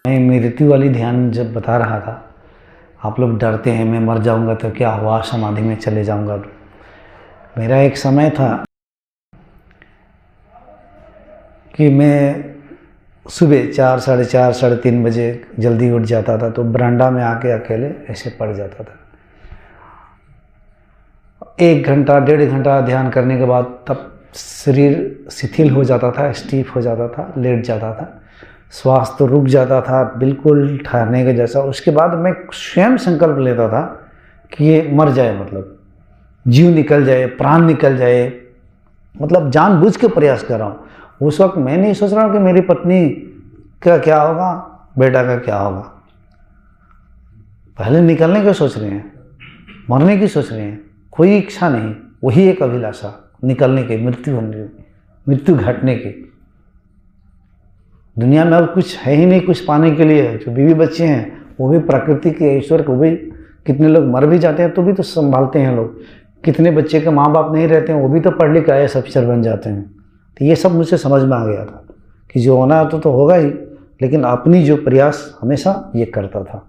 मैं मृत्यु वाली ध्यान जब बता रहा था, आप लोग डरते हैं मैं मर जाऊंगा तो क्या हुआ, समाधि में चले जाऊंगा। मेरा एक समय था कि मैं सुबह 4, साढ़े 4, साढ़े 3 बजे जल्दी उठ जाता था, तो बरांडा में आके अकेले ऐसे पड़ जाता था। 1 घंटा 1.5 घंटा ध्यान करने के बाद तब शरीर शिथिल हो जाता था, स्टीफ हो जाता था, लेट जाता था, श्वास तो रुक जाता था बिल्कुल ठहरने के जैसा। उसके बाद मैं स्वयं संकल्प लेता था कि ये मर जाए, मतलब जीव निकल जाए, प्राण निकल जाए, मतलब जानबूझ के प्रयास कर रहा हूँ। उस वक्त मैं नहीं सोच रहा हूँ कि मेरी पत्नी का क्या होगा, बेटा का क्या होगा। पहले निकलने का सोच रहे हैं, मरने की सोच रहे हैं, कोई इच्छा नहीं, वही एक अभिलाषा निकलने की, मृत्यु घटने की। दुनिया में अब कुछ है ही नहीं कुछ पाने के लिए। जो बीवी बच्चे हैं वो भी प्रकृति के ईश्वर को भी, कितने लोग मर भी जाते हैं तो भी तो संभालते हैं लोग। कितने बच्चे के माँ बाप नहीं रहते हैं, वो भी तो पढ़ लिख आए अफसर बन जाते हैं। तो ये सब मुझे समझ में आ गया था कि जो होना है तो होगा ही, लेकिन अपनी जो प्रयास हमेशा ये करता था,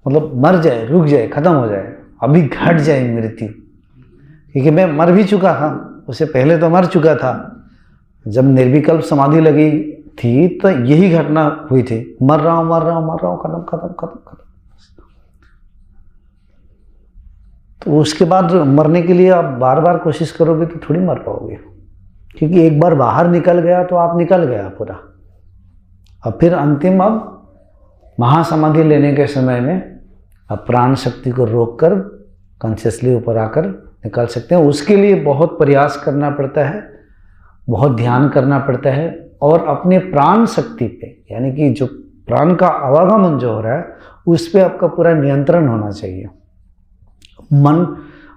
मतलब मर जाए, रुक जाए, खत्म हो जाए, अभी घट जाए मृत्यु। क्योंकि मैं मर भी चुका था, उससे पहले तो मर चुका था। जब निर्विकल्प समाधि लगी थी तो यही घटना हुई थी, मर रहा हूँ, खत्म खत्म खत्म खत्म। तो उसके बाद मरने के लिए आप बार बार कोशिश करोगे तो थोड़ी मर पाओगे, क्योंकि एक बार बाहर निकल गया तो आप निकल गया पूरा। अब फिर अंतिम, अब महासमाधि लेने के समय में अब प्राण शक्ति को रोककर कॉन्शियसली ऊपर आकर निकाल सकते हैं। उसके लिए बहुत प्रयास करना पड़ता है, बहुत ध्यान करना पड़ता है, और अपने प्राण शक्ति पे, यानी कि जो प्राण का आवागमन जो हो रहा है उस पे आपका पूरा नियंत्रण होना चाहिए। मन,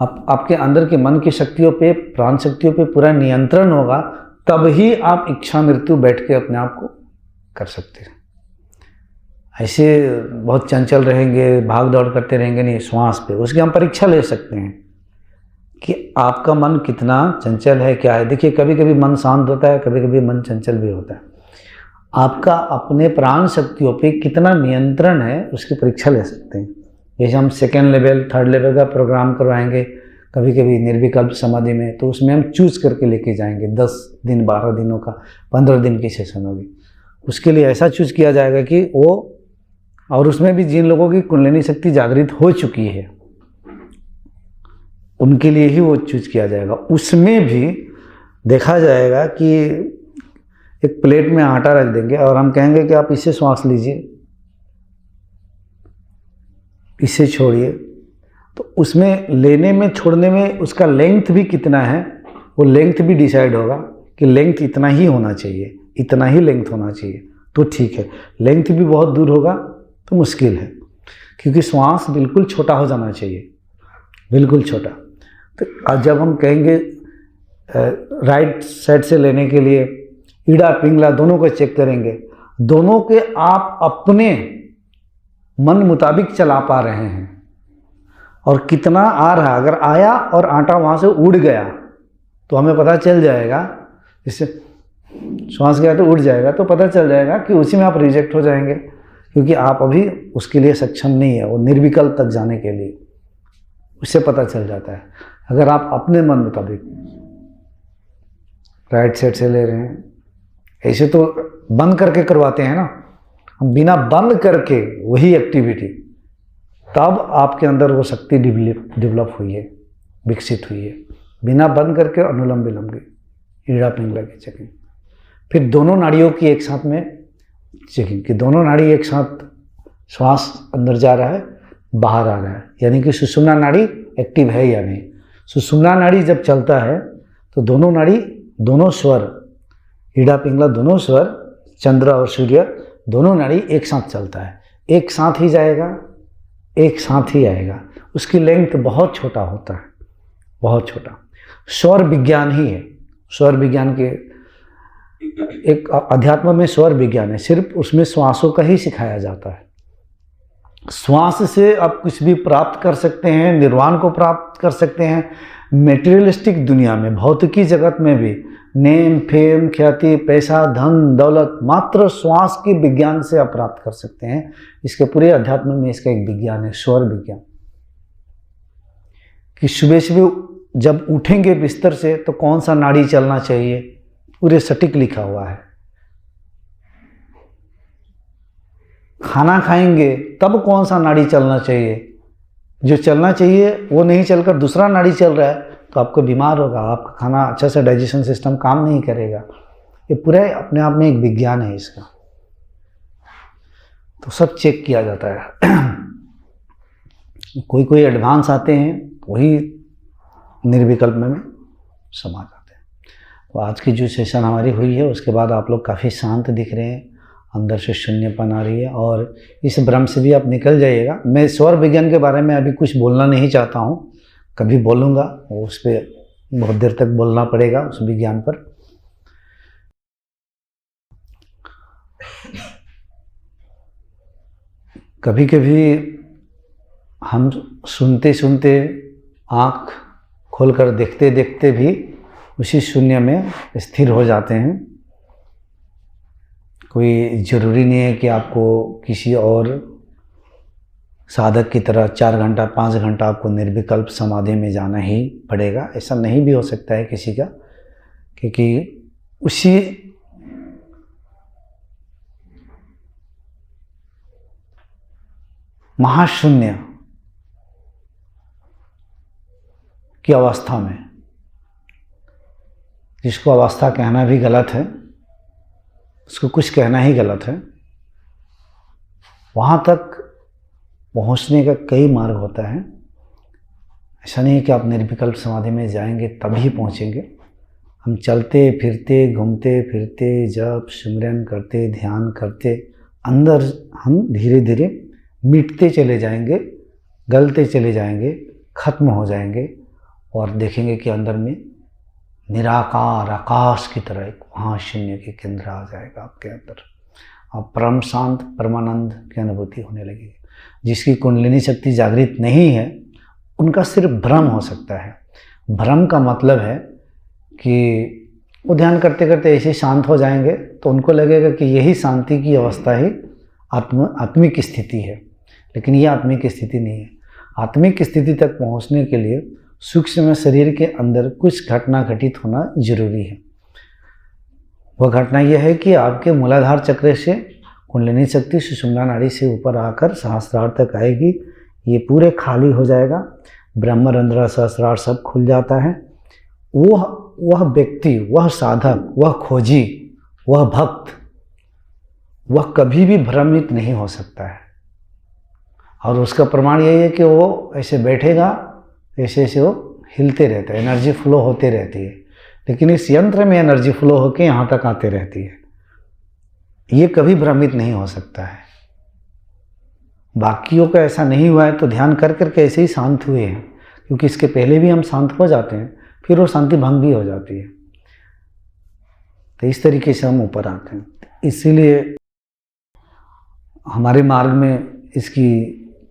आपके अंदर के मन की शक्तियों पे, प्राण शक्तियों पे पूरा नियंत्रण होगा, तब ही आप इच्छा मृत्यु बैठ के अपने आप को कर सकते हैं। ऐसे बहुत चंचल रहेंगे, भाग दौड़ करते रहेंगे नहीं, श्वास पे उसकी हम परीक्षा ले सकते हैं कि आपका मन कितना चंचल है, क्या है। देखिए कभी कभी मन शांत होता है, कभी कभी मन चंचल भी होता है। आपका अपने प्राण शक्तियों पे कितना नियंत्रण है उसकी परीक्षा ले सकते हैं। जैसे हम 2nd लेवल 3rd लेवल का प्रोग्राम करवाएंगे कभी कभी निर्विकल्प समाधि में, तो उसमें हम चूज करके लेके जाएंगे। 10 दिन 12 दिनों का 15 दिन की सेशन होगी। उसके लिए ऐसा चूज किया जाएगा कि वो, और उसमें भी जिन लोगों की कुंडलिनी शक्ति जागृत हो चुकी है उनके लिए ही वो चूज किया जाएगा। उसमें भी देखा जाएगा कि एक प्लेट में आटा रख देंगे और हम कहेंगे कि आप इससे श्वास लीजिए, इसे छोड़िए। तो उसमें लेने में छोड़ने में उसका लेंथ भी कितना है, वो लेंथ भी डिसाइड होगा कि लेंथ इतना ही होना चाहिए, इतना ही लेंथ होना चाहिए तो ठीक है। लेंथ भी बहुत दूर होगा तो मुश्किल है, क्योंकि श्वास बिल्कुल छोटा हो जाना चाहिए, बिल्कुल छोटा। तो जब हम कहेंगे राइट साइड से लेने के लिए, ईड़ा पिंगला दोनों को चेक करेंगे, दोनों के आप अपने मन मुताबिक चला पा रहे हैं और कितना आ रहा। अगर आया और आटा वहाँ से उड़ गया तो हमें पता चल जाएगा, इससे श्वास गया तो उड़ जाएगा, तो पता चल जाएगा कि उसी में आप रिजेक्ट हो जाएंगे, क्योंकि आप अभी उसके लिए सक्षम नहीं है, वो निर्विकल्प तक जाने के लिए। उससे पता चल जाता है। अगर आप अपने मन मुताबिक राइट साइड से ले रहे हैं, ऐसे तो बंद करके करवाते हैं ना हम, बिना बंद करके वही एक्टिविटी, तब आपके अंदर वो शक्ति डेवलप हुई है, विकसित हुई है। बिना बंद करके अनुलोम विलोम की, ईड़ा पिंगला की चेकिंग, फिर दोनों नाड़ियों की एक साथ में चेकिंग कि दोनों नाड़ी एक साथ, श्वास अंदर जा रहा है, बाहर आ रहा है, यानी कि सुषुम्ना नाड़ी एक्टिव है या नहीं। सुषुम्ना नाड़ी जब चलता है तो दोनों नाड़ी, दोनों स्वर, ईड़ा पिंगला दोनों स्वर, चंद्र और सूर्य दोनों नाड़ी एक साथ चलता है, एक साथ ही जाएगा, एक साथ ही आएगा। उसकी लेंथ बहुत छोटा होता है, बहुत छोटा। स्वर विज्ञान ही है, स्वर विज्ञान के एक अध्यात्म में स्वर विज्ञान है, सिर्फ उसमें श्वासों का ही सिखाया जाता है। श्वास से आप कुछ भी प्राप्त कर सकते हैं, निर्वाण को प्राप्त कर सकते हैं। मेटेरियलिस्टिक दुनिया में, भौतिकी जगत में भी नेम फेम ख्याति पैसा धन दौलत मात्र श्वास के विज्ञान से आप प्राप्त कर सकते हैं। इसके पूरे अध्यात्म में इसका एक विज्ञान है, स्वर विज्ञान, कि सुबह सुबह जब उठेंगे बिस्तर से तो कौन सा नाड़ी चलना चाहिए, पूरे सटीक लिखा हुआ है। खाना खाएंगे तब कौन सा नाड़ी चलना चाहिए, जो चलना चाहिए वो नहीं चलकर दूसरा नाड़ी चल रहा है तो आपको बीमार होगा, आपका खाना अच्छा से डाइजेशन सिस्टम काम नहीं करेगा। ये पूरा अपने आप में एक विज्ञान है इसका, तो सब चेक किया जाता है। कोई कोई एडवांस आते हैं वही निर्विकल्प में समा जाते हैं। तो आज की जो सेशन हमारी हुई है उसके बाद आप लोग काफ़ी शांत दिख रहे हैं, अंदर से शून्यपन आ रही है और इस भ्रम से भी आप निकल जाइएगा। मैं स्वर विज्ञान के बारे में अभी कुछ बोलना नहीं चाहता हूँ, कभी बोलूँगा, उस पर बहुत देर तक बोलना पड़ेगा उस विज्ञान पर। कभी कभी हम सुनते सुनते आँख खोलकर देखते देखते भी उसी शून्य में स्थिर हो जाते हैं। कोई ज़रूरी नहीं है कि आपको किसी और साधक की तरह 4 घंटा 5 घंटा आपको निर्विकल्प समाधि में जाना ही पड़ेगा, ऐसा नहीं भी हो सकता है किसी का, क्योंकि उसी महाशून्य की अवस्था में, जिसको अवस्था कहना भी गलत है, उसको कुछ कहना ही गलत है, वहाँ तक पहुँचने का कई मार्ग होता है। ऐसा नहीं है कि आप निर्विकल्प समाधि में जाएंगे तभी पहुँचेंगे। हम चलते फिरते घूमते फिरते जप सिमरन करते ध्यान करते अंदर हम धीरे धीरे मिटते चले जाएंगे, गलते चले जाएंगे, खत्म हो जाएंगे और देखेंगे कि अंदर में निराकार आकाश की तरह एक महाशून्य के केंद्र आ जाएगा आपके अंदर। आप परम शांत परमानंद की अनुभूति होने लगेगी। जिसकी कुंडलिनी शक्ति जागृत नहीं है उनका सिर्फ भ्रम हो सकता है। भ्रम का मतलब है कि वो ध्यान करते करते ऐसे शांत हो जाएंगे तो उनको लगेगा कि यही शांति की अवस्था ही आत्मिक स्थिति है, लेकिन ये आत्मिक स्थिति नहीं है। आत्मिक स्थिति तक पहुंचने के लिए सूक्ष्म शरीर के अंदर कुछ घटना घटित होना जरूरी है। वह घटना यह है कि आपके मूलाधार चक्र से कुंडलिनी शक्ति सुषुम्ना नाड़ी से ऊपर आकर सहस्त्रार तक आएगी। ये पूरे खाली हो जाएगा, ब्रह्मरंध्र सहस्त्रार सब खुल जाता है। वह व्यक्ति, वह साधक, वह खोजी, वह भक्त, वह कभी भी भ्रमित नहीं हो सकता है। और उसका प्रमाण यही है कि वो ऐसे बैठेगा, ऐसे ऐसे वो हिलते रहता है, एनर्जी फ्लो होते रहती है, लेकिन इस यंत्र में एनर्जी फ्लो होकर यहाँ तक आते रहती है। ये कभी भ्रमित नहीं हो सकता है। बाकियों का ऐसा नहीं हुआ है तो ध्यान कर करके ऐसे ही शांत हुए हैं, क्योंकि इसके पहले भी हम शांत हो जाते हैं, फिर वो शांति भंग भी हो जाती है। तो इस तरीके से हम ऊपर आते हैं। इसीलिए हमारे मार्ग में इसकी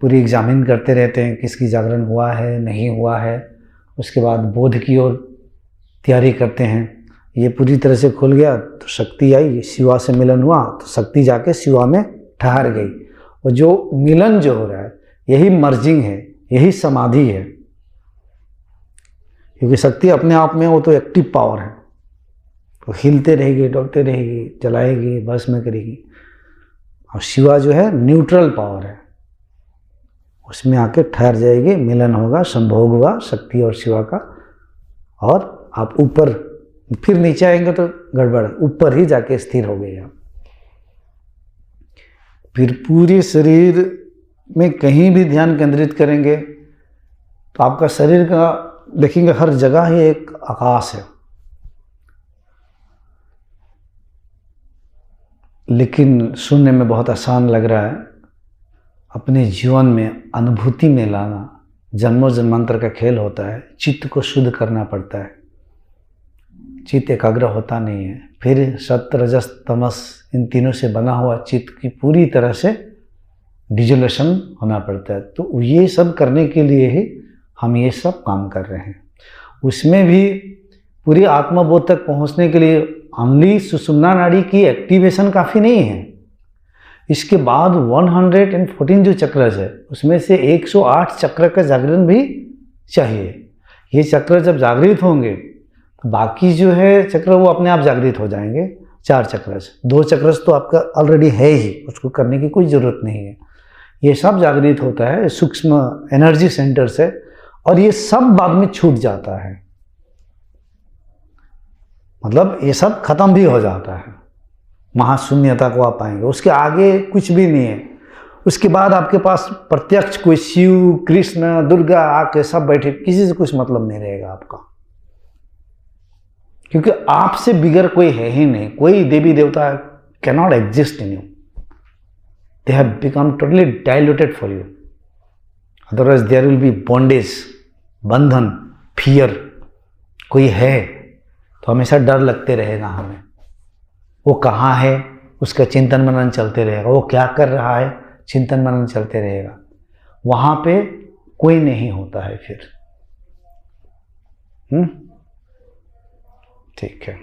पूरी एग्जामिन करते रहते हैं, किसकी जागरण हुआ है नहीं हुआ है। उसके बाद बोध की ओर तैयारी करते हैं। ये पूरी तरह से खुल गया तो शक्ति आई, शिवा से मिलन हुआ तो शक्ति जाके शिवा में ठहर गई। और जो मिलन जो हो रहा है यही मर्जिंग है, यही समाधि है, क्योंकि शक्ति अपने आप में वो तो एक्टिव पावर है, तो हिलते रहेगी, डोलते रहेगी, जलाएगी, भस्म में करेगी। और शिवा जो है न्यूट्रल पावर है, उसमें आके ठहर जाएगी, मिलन होगा, संभोग हुआ शक्ति और शिवा का। और आप ऊपर फिर नीचे आएंगे तो गड़बड़, ऊपर ही जाके स्थिर हो गए आप। फिर पूरे शरीर में कहीं भी ध्यान केंद्रित करेंगे तो आपका शरीर का देखेंगे हर जगह ही एक आकाश है। लेकिन सुनने में बहुत आसान लग रहा है, अपने जीवन में अनुभूति में लाना जन्मों जन्मांतर का खेल होता है। चित्त को शुद्ध करना पड़ता है, चित्त एकाग्र होता नहीं है। फिर सत्य रजस तमस इन तीनों से बना हुआ चित्त की पूरी तरह से डिजोल्यूशन होना पड़ता है। तो ये सब करने के लिए ही हम ये सब काम कर रहे हैं। उसमें भी पूरी आत्मबोध तक पहुंचने के लिए ओनली सुषुम्ना नाड़ी की एक्टिवेशन काफ़ी नहीं है। इसके बाद 114 जो चक्र है उसमें से 108 चक्र का जागरण भी चाहिए। ये चक्र जब जागृत होंगे तो बाकी जो है चक्र वो अपने आप जागृत हो जाएंगे। 4 चक्र, 2 चक्र तो आपका ऑलरेडी है ही, उसको करने की कोई ज़रूरत नहीं है। ये सब जागृत होता है सूक्ष्म एनर्जी सेंटर से, और ये सब बाद में छूट जाता है, मतलब ये सब खत्म भी हो जाता है। महाशून्यता को आप पाएंगे, उसके आगे कुछ भी नहीं है। उसके बाद आपके पास प्रत्यक्ष कोई शिव, कृष्ण, दुर्गा आके सब बैठे, किसी से कुछ मतलब नहीं रहेगा आपका, क्योंकि आपसे बिगर कोई है ही नहीं। कोई देवी देवता cannot exist in you, they have become totally diluted for you. Otherwise there will be bondage, बंधन, फियर। कोई है तो हमेशा डर लगते रहेगा हमें, वो कहाँ है उसका चिंतन मनन चलते रहेगा, वो क्या कर रहा है चिंतन मनन चलते रहेगा। वहाँ पे कोई नहीं होता है फिर। ठीक है।